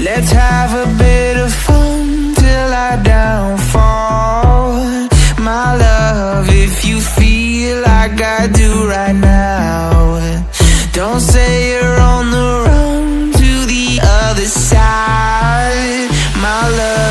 Let's have a bit of fun till I downfall. My love, if you feel like I do right now, don't say you're on the run to the other side, my love.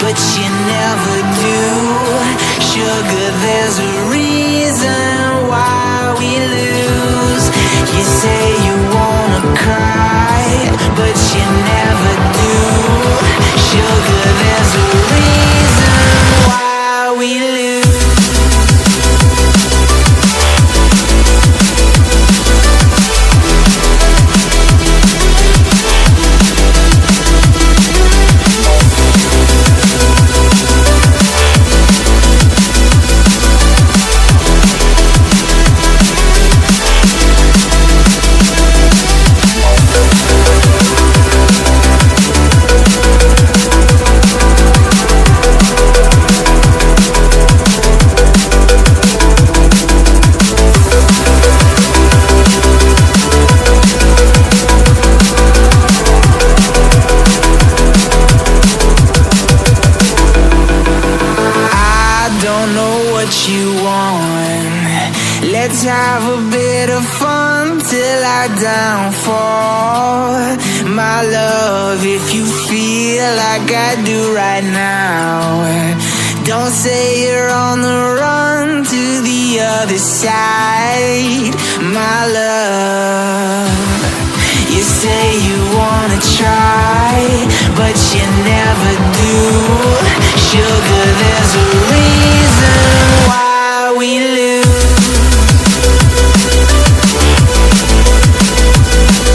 But you never do. Sugar, there's a reason why we lose. You say you wanna cry, but you never do. Sugar, there's a reason why we lose. Let's have a bit of fun till I downfall. My love, if you feel like I do right now, don't say you're on the run to the other side, my love. You say you wanna try, but you never do. Sugar, there's a reason